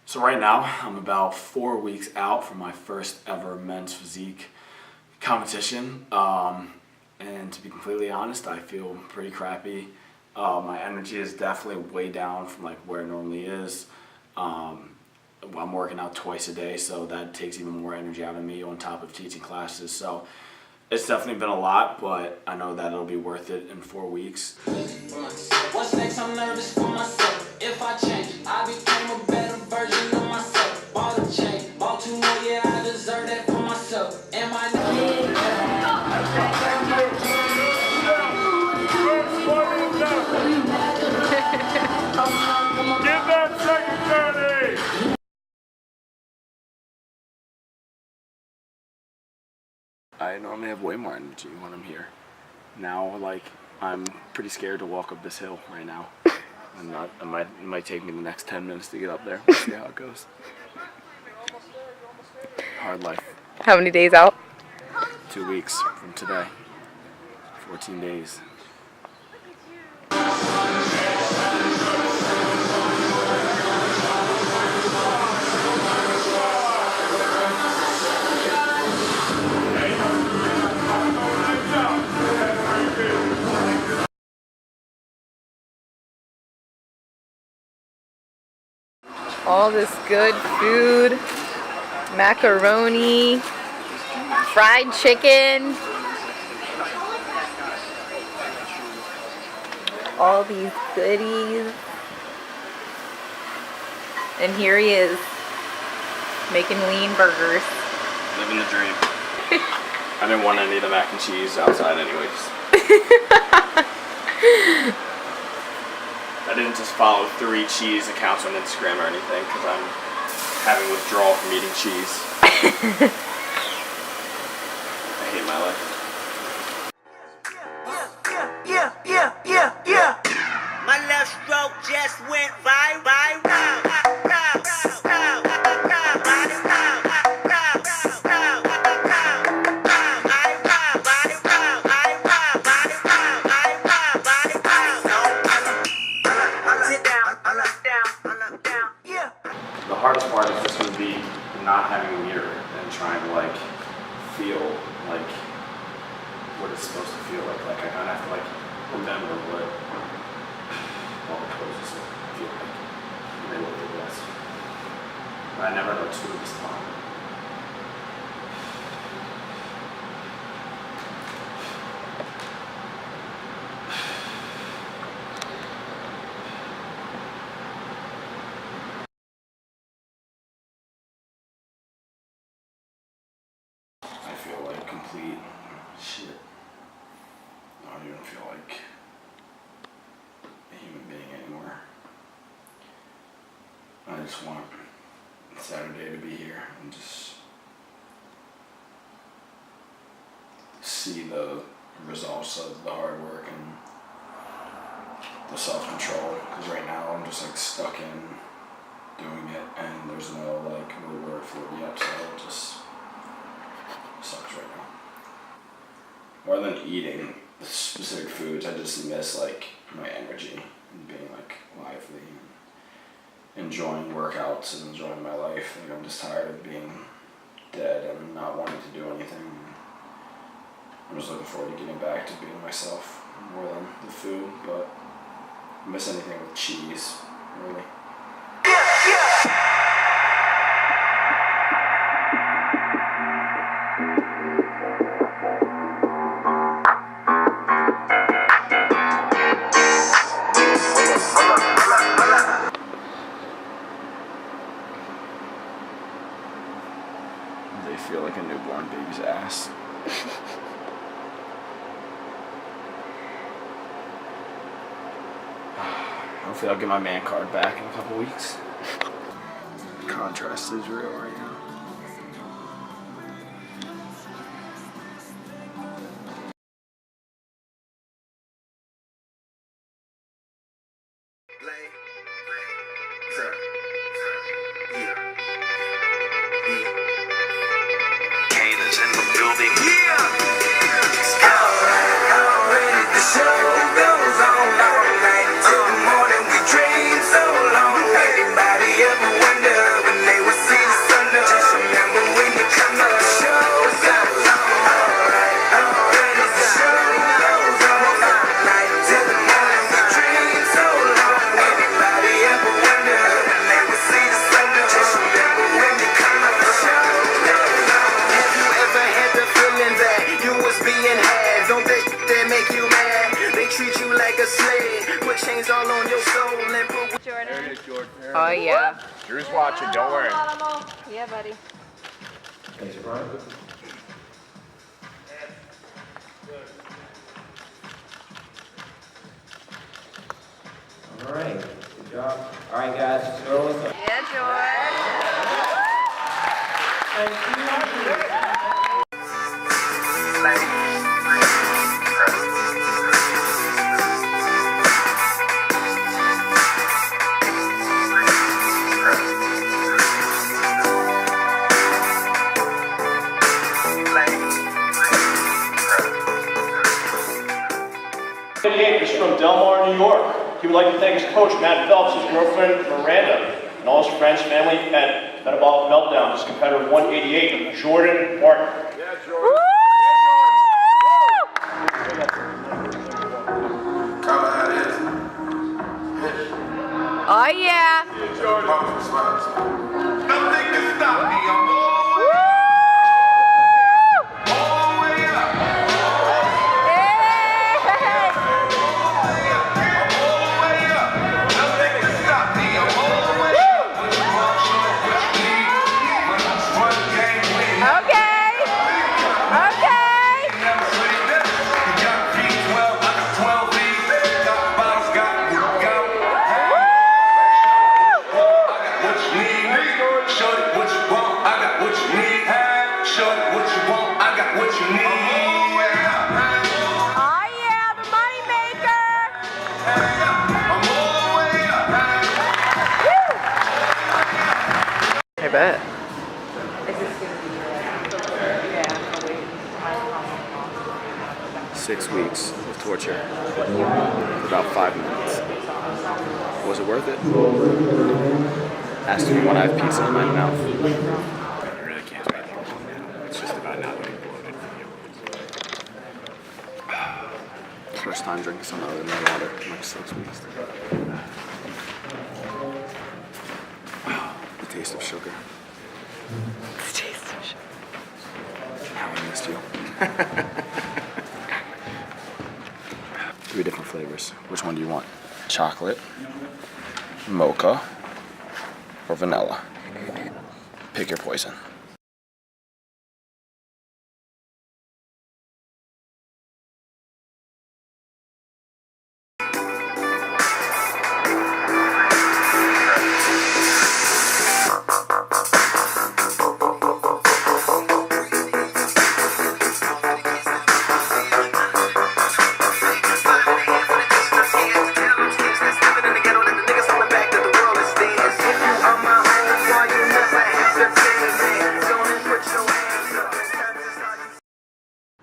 So right now, I'm about 4 weeks out from my first ever men's physique competition. And to be completely honest, I feel pretty crappy. My energy is definitely way down from like where it normally is. I'm working out twice a day, so that takes even more energy out of me on top of teaching classes. So it's definitely been a lot, but I know that it'll be worth it in 4 weeks. What's next? I'm nervous for myself. If I change, I became a better version of myself. Bought a chain, bought 2 more, yeah, I deserve that for myself. Am I Give that second 30! I normally have way more energy when I'm here. Now, like, I'm pretty scared to walk up this hill right now. It might take me the next 10 minutes to get up there. We'll see how it goes. Hard life. How many days out? 2 weeks from today. 14 days. All this good food, macaroni, fried chicken, all these goodies. And here he is, making lean burgers. Living the dream. I didn't want any of the mac and cheese outside anyways. I didn't just follow 3 cheese accounts on Instagram or anything because I'm having withdrawal from eating cheese. I hate my life. Yeah. My left stroke just went viral. The hardest part is just going to be not having a mirror and trying to like feel like what it's supposed to feel like. Like I kind of have to like remember what all the poses feel like. And they look the best. But I never know 2 this time. I feel like complete shit. I don't even feel like a human being anymore. I just want Saturday to be here and just see the results of the hard work and the self-control. Because right now I'm just like stuck in doing it and there's no like reward for it yet, so it just sucks right now. More than eating specific foods, I just miss like my energy and being like lively and enjoying workouts and enjoying my life. Like I'm just tired of being dead and not wanting to do anything. I'm just looking forward to getting back to being myself more than the food, but I miss anything with cheese, really. They feel like a newborn baby's ass. Hopefully I'll get my man card back in a couple weeks. Contrast is real right now. Haters in the building. Alright, the show goes on all night till the morning. We dream so long. Anybody ever wonder like a slave. Put chains all on your soul and put. Jordan. There it is, Jordan. There Oh it is. yeah. Drew's watching, don't worry. Yeah, buddy. Thanks, Brian. All right, good job. All right, guys, let's roll with it. Yeah, George. Is from Delmar, New York. He would like to thank his coach, Matt Phelps, his girlfriend, Miranda, and all his friends, family, at Metabolic Meltdown, his competitor 188, Jordan Martin. Yeah, Jordan. Oh yeah. Nothing can stop me. I'm all the way up. Nothing can stop me. I'm all the way up. Run the game, win. Okay. Okay. Never say this. You got V12, I got 12 V's. Got bottles, got what you need. Shorty, what you want? I got what you need. Shorty, what you want? I got what you need. Oh yeah, the money maker. I'm all the way up. I bet. 6 weeks of torture. About 5 minutes. Was it worth it? Ask me when I have pizza in my mouth. I really can't do anything. It's just about not getting bloated for you. First time drinking something other than water in like 6 weeks. The taste of sugar. The taste of sugar. How I missed you. 3 different flavors. Which one do you want? Chocolate, mocha, or vanilla? Pick your poison.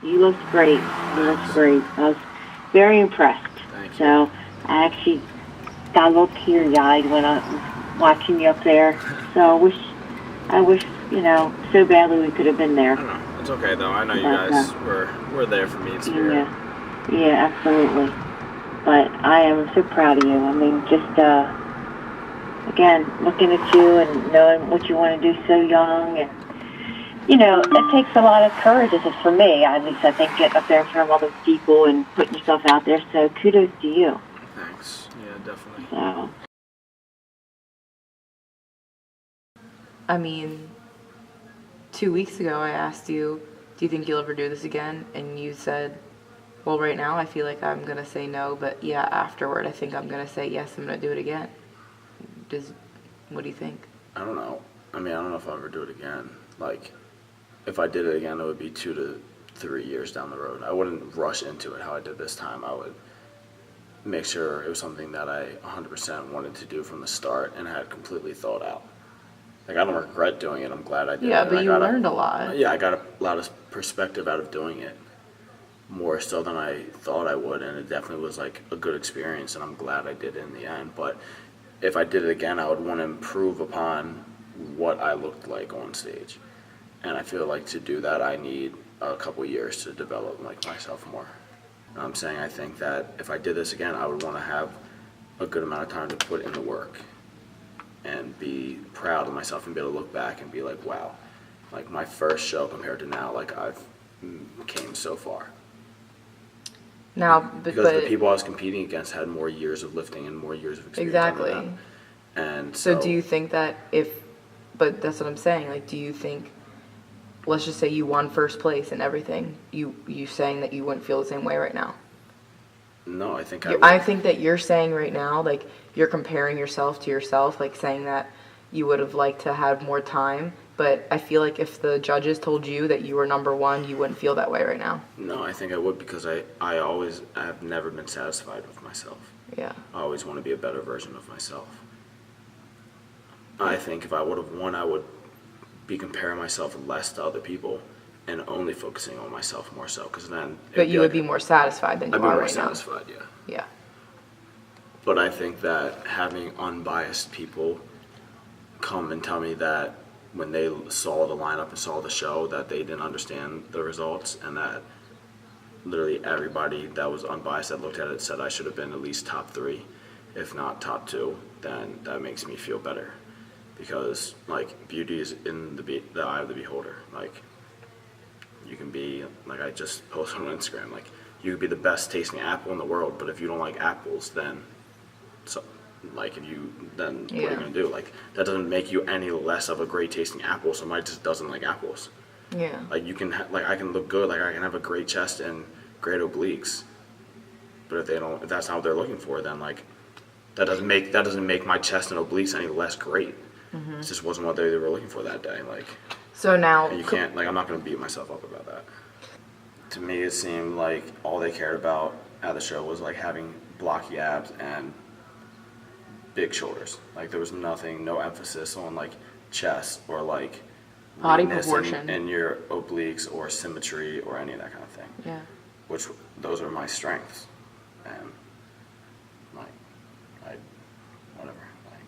You looked great. You looked great. I was very impressed. Thank you. So I actually got a little teary-eyed when I was watching you up there. So I wish, so badly we could have been there. I don't know. It's okay though. I know you guys were there for me in spirit. Yeah, absolutely. But I am so proud of you. I mean, just again, looking at you and knowing what you want to do so young, and it takes a lot of courage. This is for me, at least. I think getting up there in front of all those people and putting yourself out there. So kudos to you. Thanks. Yeah, definitely. So. I mean, 2 weeks ago I asked you, do you think you'll ever do this again? And you said, well, right now I feel like I'm going to say no, but yeah, afterward I think I'm going to say yes, I'm going to do it again. What do you think? I don't know. I mean, I don't know if I'll ever do it again. Like, if I did it again, it would be 2 to 3 years down the road. I wouldn't rush into it how I did this time. I would make sure it was something that I 100% wanted to do from the start and had completely thought out. Like, I don't regret doing it. I'm glad I did it. Yeah, but you learned a lot. Yeah, I got a lot of perspective out of doing it. More so than I thought I would, and it definitely was like a good experience, and I'm glad I did it in the end. But if I did it again, I would want to improve upon what I looked like on stage. And I feel like to do that, I need a couple years to develop like myself more. And I'm saying I think that if I did this again, I would want to have a good amount of time to put in the work and be proud of myself and be able to look back and be like, wow, like my first show compared to now, like I've came so far. Now, because the people I was competing against had more years of lifting and more years of experience. Exactly. Under them. And so do you think that but that's what I'm saying, like, do you think, let's just say you won first place and everything, you saying that you wouldn't feel the same way right now? No, I think I think that you're saying right now, like, you're comparing yourself to yourself, like saying that you would have liked to have more time, but I feel like if the judges told you that you were number one, you wouldn't feel that way right now. No, I think I would, because I have never been satisfied with myself. Yeah. I always want to be a better version of myself. I think if I would have won, I would be comparing myself less to other people and only focusing on myself more so, because then... But you would be more satisfied than you are right now. I'd be more satisfied, yeah. Yeah. But I think that having unbiased people come and tell me that when they saw the lineup and saw the show that they didn't understand the results, and that literally everybody that was unbiased that looked at it said I should have been at least top 3, if not top 2, then that makes me feel better. Because, like, beauty is in the eye of the beholder. Like, you can be, like I just posted on Instagram, like, you could be the best tasting apple in the world, but if you don't like apples, then, what are you gonna do? Like, that doesn't make you any less of a great tasting apple. Somebody just doesn't like apples. Yeah. Like, you can, I can look good, like, I can have a great chest and great obliques, but if that's not what they're looking for, then, like, that doesn't make my chest and obliques any less great. Mm-hmm. It just wasn't what they were looking for that day. Like, so now you can't, like, I'm not gonna beat myself up about that. To me, it seemed like all they cared about at the show was, like, having blocky abs and big shoulders. Like, there was no emphasis on, like, chest or, like, body proportion in your obliques or symmetry or any of that kind of thing. Yeah. Which, those are my strengths. And, like, whatever. Like,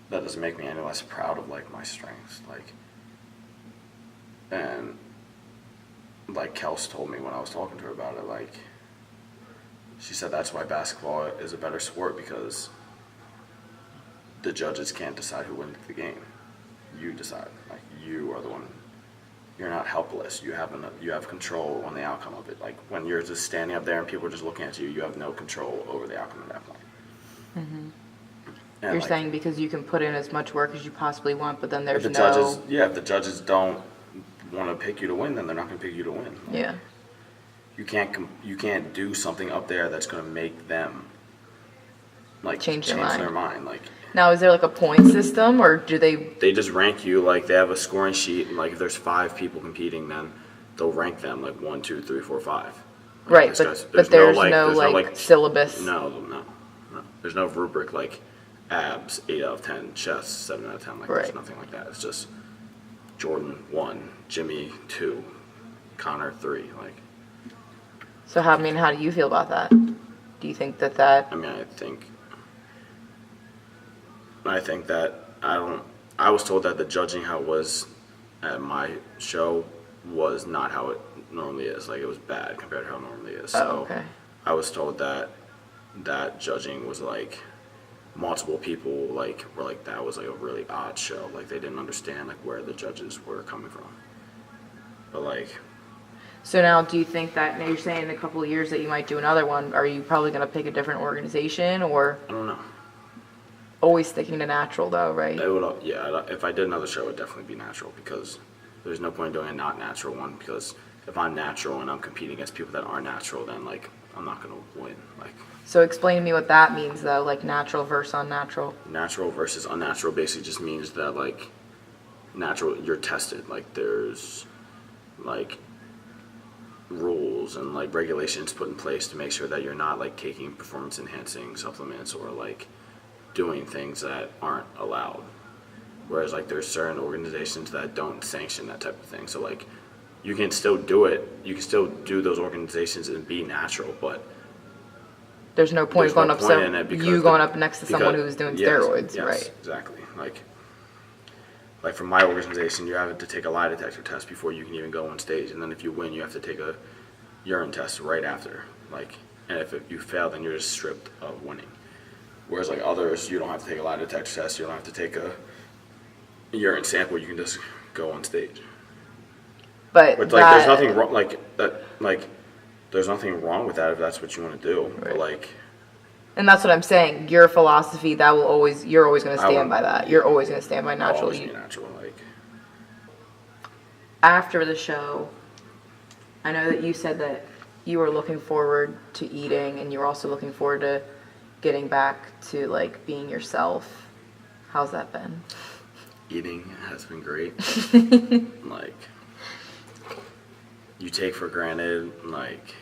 that doesn't make me any less proud of, like, my strengths. Like, and, like, Kels told me when I was talking to her about it, like, she said that's why basketball is a better sport, because the judges can't decide who wins the game. You decide. Like, you are the one. You're not helpless. You have control on the outcome of it. Like, when you're just standing up there and people are just looking at you, you have no control over the outcome at that point. Mm-hmm. And, you're like, saying because you can put in as much work as you possibly want, but then there's if the judges don't want to pick you to win, then they're not going to pick you to win. Like, yeah. You can't do something up there that's going to make them, like, change their mind. Like, now, is there, like, a point system, or do they just rank you? Like, they have a scoring sheet, and, like, if there's 5 people competing, then they'll rank them, like, 1, 2, 3, 4, 5. Like, right, but there's no syllabus. No. There's no rubric, like, abs 8 out of 10, chest 7 out of 10. Like, there's nothing like that. It's just Jordan 1, Jimmy 2, Connor 3. Like. So how do you feel about that? Do you think that? I mean, I think that I was told that the judging how it was at my show was not how it normally is. Like, it was bad compared to how it normally is. So okay. I was told that judging was, like, multiple people, like, were like, that was, like, a really odd show. Like, they didn't understand, like, where the judges were coming from. But, like. So now, do you think that, now you're saying in a couple of years that you might do another one, are you probably going to pick a different organization, or? I don't know. Always sticking to natural, though, right? If I did another show, it would definitely be natural, because there's no point in doing a not natural one, because if I'm natural and I'm competing against people that aren't natural, then, like, I'm not going to win. Like. So explain to me what that means, though, like natural versus unnatural. Natural versus unnatural basically just means that, like, natural, you're tested. Like, there's, like, rules and, like, regulations put in place to make sure that you're not, like, taking performance enhancing supplements or, like, doing things that aren't allowed. Whereas, like, there's certain organizations that don't sanction that type of thing. So, like, you can still do it. You can still do those organizations and be natural, but there's no point going up next to someone who's doing steroids, yes, right? Exactly. Like for my organization, you have to take a lie detector test before you can even go on stage, and then if you win, you have to take a urine test right after. Like, and if you fail, then you're just stripped of winning. Whereas, like, others, you don't have to take a lie detector test. You don't have to take a urine sample. You can just go on stage. But like, there's nothing wrong. Like that. Like, there's nothing wrong with that if that's what you want to do. Right. But like, And that's what I'm saying. Your philosophy, that will always, you're always going to stand by that. You're always going to stand by I'll natural. always be natural. Like, After the show, I know that you said that you were looking forward to eating, and you were also looking forward to getting back to like being yourself. How's that been? eating has been great. Like, you take for granted, like,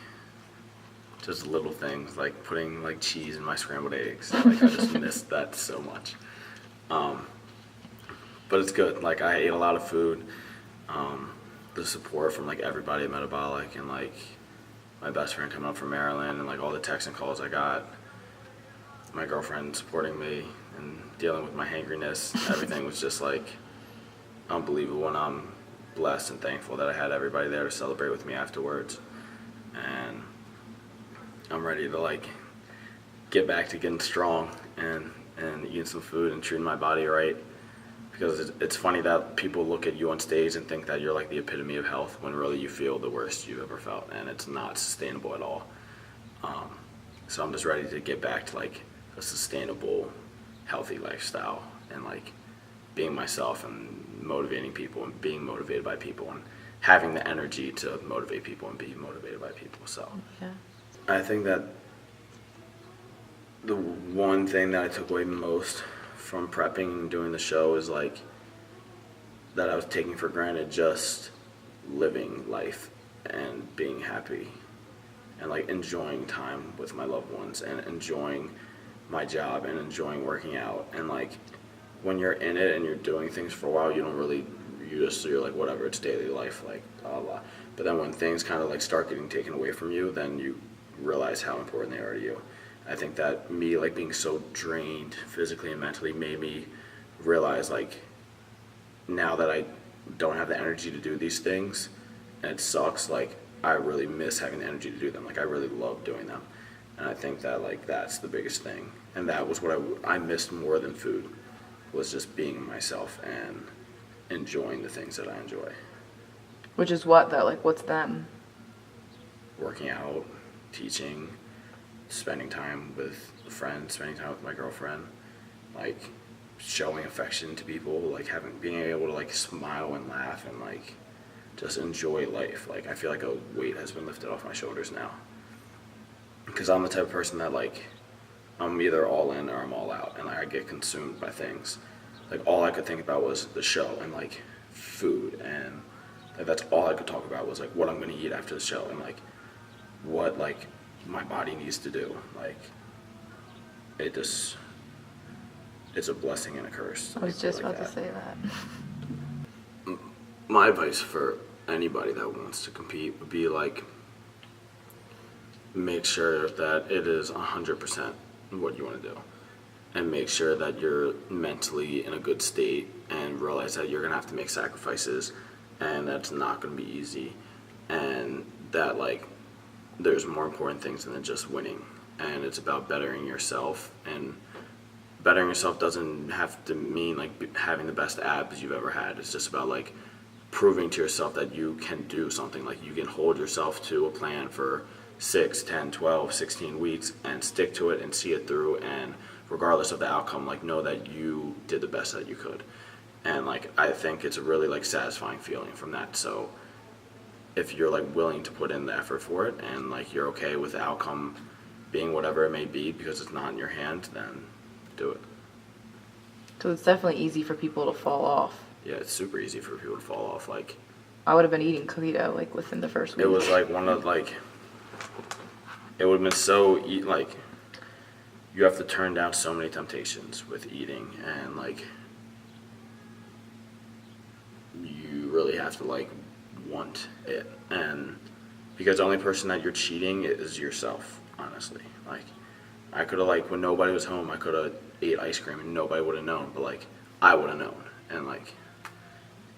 just little things, like putting like cheese in my scrambled eggs. Like, I just miss that so much. But it's good. Like, I ate a lot of food. The support from like everybody at Metabolic, and like my best friend coming up from Maryland, and like all the texts and calls I got, my girlfriend supporting me and dealing with my hangriness, everything was just like unbelievable, and I'm blessed and thankful that I had everybody there to celebrate with me afterwards. And I'm ready to like get back to getting strong and eating some food and treating my body right. Because it's funny that people look at you on stage and think that you're like the epitome of health, when really you feel the worst you've ever felt, and it's not sustainable at all. So I'm just ready to get back to like a sustainable, healthy lifestyle, and like being myself and motivating people and being motivated by people and having the energy to motivate people and be motivated by people. So Yeah. I think that the one thing that I took away most from prepping and doing the show is like that I was taking for granted just living life and being happy and like enjoying time with my loved ones and enjoying my job and enjoying working out. And like when you're in it and you're doing things for a while, you don't really, you're like, whatever, it's daily life, like blah blah. But then when things kind of like start getting taken away from you, then you realize how important they are to you. I think that me like being so drained physically and mentally made me realize like now that I don't have the energy to do these things, and it sucks, like I really miss having the energy to do them. Like I really love doing them. And I think that like that's the biggest thing. And that was what I missed more than food, was just being myself and enjoying the things that I enjoy. Which is what though? Like what's them? Working out, teaching, spending time with friends, spending time with my girlfriend, like showing affection to people, like being able to like smile and laugh and like just enjoy life. Like I feel like a weight has been lifted off my shoulders now, because I'm the type of person that like I'm either all in or I'm all out, and like I get consumed by things. Like all I could think about was the show and like food, and like that's all I could talk about was like what I'm gonna eat after the show and like what like my body needs to do. Like it's a blessing and a curse. I was just about to say that. My advice for anybody that wants to compete would be like, make sure that it is 100% what you want to do, and make sure that you're mentally in a good state, and realize that you're gonna have to make sacrifices, and that's not gonna be easy, and that like there's more important things than just winning, and it's about bettering yourself. And bettering yourself doesn't have to mean like having the best abs you've ever had. It's just about like proving to yourself that you can do something. Like you can hold yourself to a plan for 6, 10, 12, 16 weeks and stick to it and see it through, and regardless of the outcome, like know that you did the best that you could. And like I think it's a really like satisfying feeling from that. So if you're like willing to put in the effort for it, and like you're okay with the outcome being whatever it may be because it's not in your hand, then do it. So it's definitely easy for people to fall off. Yeah, it's super easy for people to fall off. Like I would have been eating keto like within the first week. it was like one of like, it would have been so like you have to turn down so many temptations with eating, and like you really have to like want it. And because the only person that you're cheating is yourself, honestly. Like I could have like when nobody was home, I could have ate ice cream and nobody would have known, but like I would have known. And like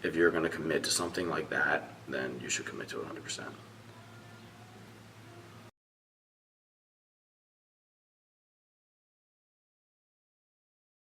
if you're gonna commit to something like that, then you should commit to it 100%.